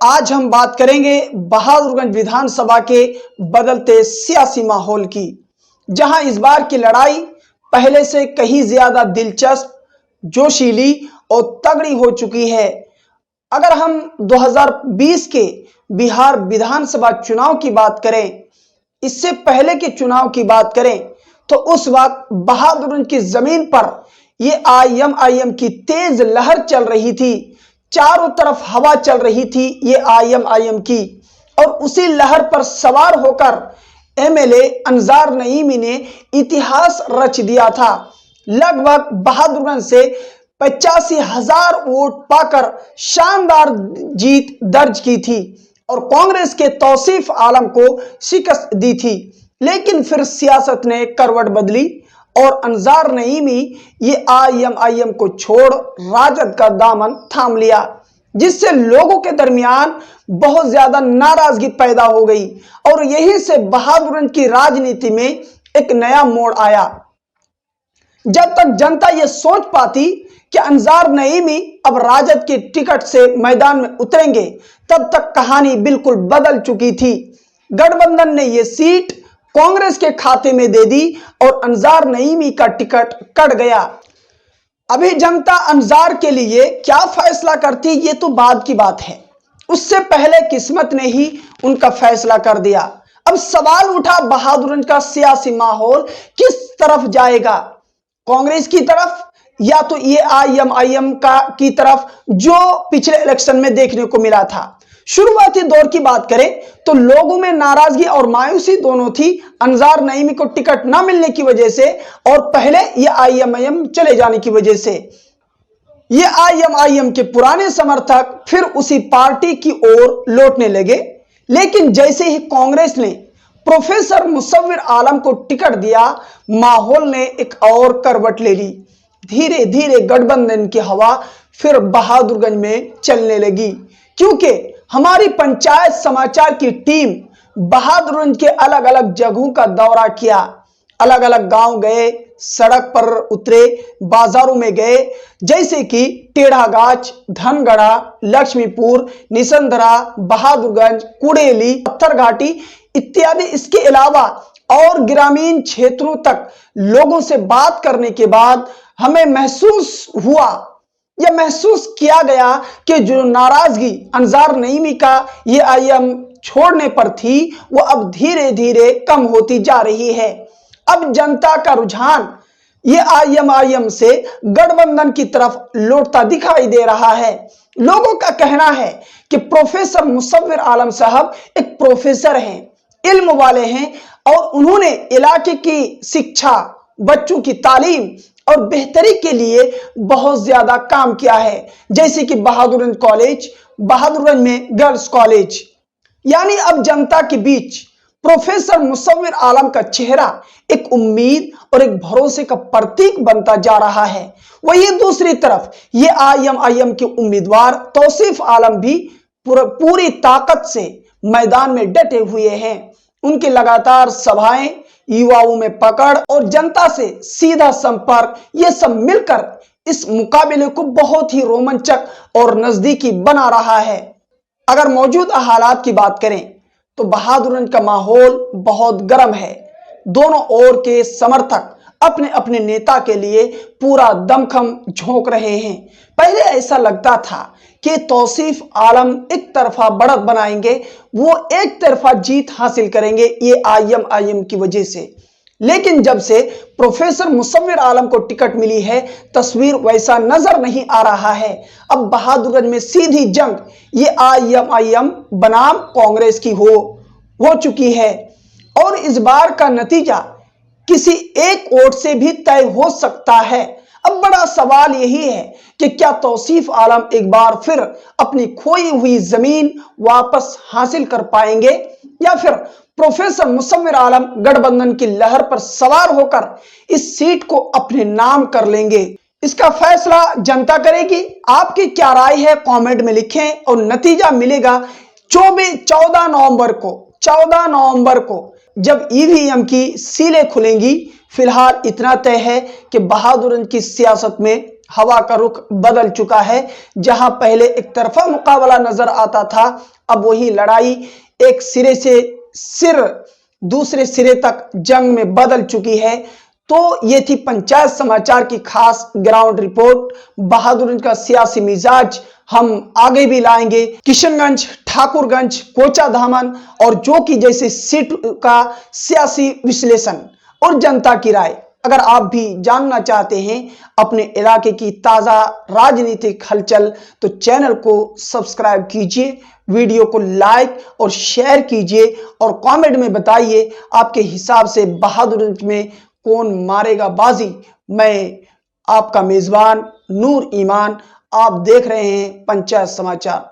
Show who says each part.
Speaker 1: आज हम बात करेंगे बहादुरगंज विधानसभा के बदलते सियासी माहौल की, जहां इस बार की लड़ाई पहले से कहीं ज्यादा दिलचस्प, जोशीली और तगड़ी हो चुकी है। अगर हम 2020 के बिहार विधानसभा चुनाव की बात करें, इससे पहले के चुनाव की बात करें, तो उस वक्त बहादुरगंज की जमीन पर ये आईएमआईएम की तेज लहर चल रही थी। चारों तरफ हवा चल रही थी ये आईएमआईएम की, और उसी लहर पर सवार होकर एमएलए अंजार नईमी ने इतिहास रच दिया था। लगभग बहादुरगंज से 85,000 वोट पाकर शानदार जीत दर्ज की थी और कांग्रेस के तौसीफ आलम को शिकस्त दी थी। लेकिन फिर सियासत ने करवट बदली और अंजार नईमी ये आईएमआईएम को छोड़ राजद का दामन थाम लिया, जिससे लोगों के दरमियान बहुत ज्यादा नाराजगी पैदा हो गई और यहीं से बहादुरगंज की राजनीति में एक नया मोड़ आया। जब तक जनता ये सोच पाती कि अंजार नईमी अब राजद के टिकट से मैदान में उतरेंगे, तब तक कहानी बिल्कुल बदल चुकी थी। गठबंधन ने ये सीट कांग्रेस के खाते में दे दी और अंजार नईमी का टिकट कट गया। अभी जनता अंजार के लिए क्या फैसला करती ये तो बाद की बात है, उससे पहले किस्मत ने ही उनका फैसला कर दिया। अब सवाल उठा बहादुरगंज का सियासी माहौल किस तरफ जाएगा, कांग्रेस की तरफ या तो ये आईएमआईएम का की तरफ, जो पिछले इलेक्शन में देखने को मिला था। शुरुआती दौर की बात करें तो लोगों में नाराजगी और मायूसी दोनों थी, अंजार नईमी को टिकट ना मिलने की वजह से और पहले ये आईएमआईएम चले जाने की वजह से। ये आईएमआईएम के पुराने समर्थक फिर उसी पार्टी की ओर लौटने लगे। लेकिन जैसे ही कांग्रेस ने प्रोफेसर मुसव्विर आलम को टिकट दिया, माहौल ने एक और करवट ले ली। धीरे धीरे गठबंधन की हवा फिर बहादुरगंज में चलने लगी, क्योंकि हमारी पंचायत समाचार की टीम बहादुरगंज के अलग अलग जगहों का दौरा किया, अलग अलग गांव गए, सड़क पर उतरे, बाजारों में गए, जैसे कि टेढ़ागाछ, धनगढ़ा, लक्ष्मीपुर, निसंदरा, बहादुरगंज, कुड़ेली, पत्थर घाटी इत्यादि। इसके अलावा और ग्रामीण क्षेत्रों तक लोगों से बात करने के बाद हमें महसूस हुआ या महसूस किया गया कि जो नाराजगी अंजार नईमी का ये आईएम छोड़ने पर थी, वो अब धीरे धीरे कम होती जा रही है। अब जनता का रुझान ये आईएमआईएम से गठबंधन की तरफ लौटता दिखाई दे रहा है। लोगों का कहना है कि प्रोफेसर मुसव्विर आलम साहब एक प्रोफेसर हैं, इल्म वाले हैं और उन्होंने इलाके की शिक्षा, बच्चों की तालीम और बेहतरी के लिए बहुत ज्यादा काम किया है, जैसे कि बहादुरगंज कॉलेज, बहादुरगंज में गर्ल्स कॉलेज। यानी अब जनता के बीच प्रोफेसर मुसव्विर आलम का चेहरा एक उम्मीद और एक भरोसे का प्रतीक बनता जा रहा है। वही दूसरी तरफ ये आईएमआईएम के उम्मीदवार तौसीफ आलम भी पूरी ताकत से मैदान में डटे हुए हैं। उनकी लगातार सभाएं, युवाओं में पकड़ और जनता से सीधा संपर्क, ये सब मिलकर इस मुकाबले को बहुत ही रोमांचक और नजदीकी बना रहा है। अगर मौजूदा हालात की बात करें तो बहादुरगंज का माहौल बहुत गर्म है। दोनों ओर के समर्थक अपने अपने नेता के लिए पूरा दमखम झोंक रहे हैं। पहले ऐसा लगता था कि तौसीफ आलम एक तरफा बढ़त बनाएंगे, वो एक तरफा जीत हासिल करेंगे ये आईएमआईएम की वजह से। लेकिन जब से प्रोफेसर मुसव्विर आलम को टिकट मिली है, तस्वीर वैसा नजर नहीं आ रहा है। अब बहादुरगंज में सीधी जंग ये आईएमआईएम बनाम कांग्रेस की हो चुकी है और इस बार का नतीजा किसी एक वोट से भी तय हो सकता है। अब बड़ा सवाल यही है कि क्या तौसीफ आलम एक बार फिर अपनी खोई हुई जमीन वापस हासिल कर पाएंगे या फिर प्रोफेसर मुसव्विर आलम गठबंधन की लहर पर सवार होकर इस सीट को अपने नाम कर लेंगे। इसका फैसला जनता करेगी। आपकी क्या राय है कमेंट में लिखें और नतीजा मिलेगा 14 नवंबर को जब ईवीएम की सीलें खुलेंगी। फिलहाल इतना तय है कि बहादुरगंज की सियासत में हवा का रुख बदल चुका है। जहां पहले एक तरफा मुकाबला नजर आता था, अब वही लड़ाई एक सिरे से सिर दूसरे सिरे तक जंग में बदल चुकी है। तो ये थी पंचायत समाचार की खास ग्राउंड रिपोर्ट। बहादुरगंज का सियासी मिजाज हम आगे भी लाएंगे। किशनगंज, ठाकुरगंज, कोचा धामन और जोकी जैसे सीट का सियासी विश्लेषण और जनता की राय अगर आप भी जानना चाहते हैं अपने इलाके की ताजा राजनीतिक हलचल, तो चैनल को सब्सक्राइब कीजिए, वीडियो को लाइक और शेयर कीजिए और कमेंट में बताइए आपके हिसाब से बहादुरगंज में कौन मारेगा बाजी। मैं आपका मेजबान नूर ईमान, आप देख रहे हैं पंचायत समाचार।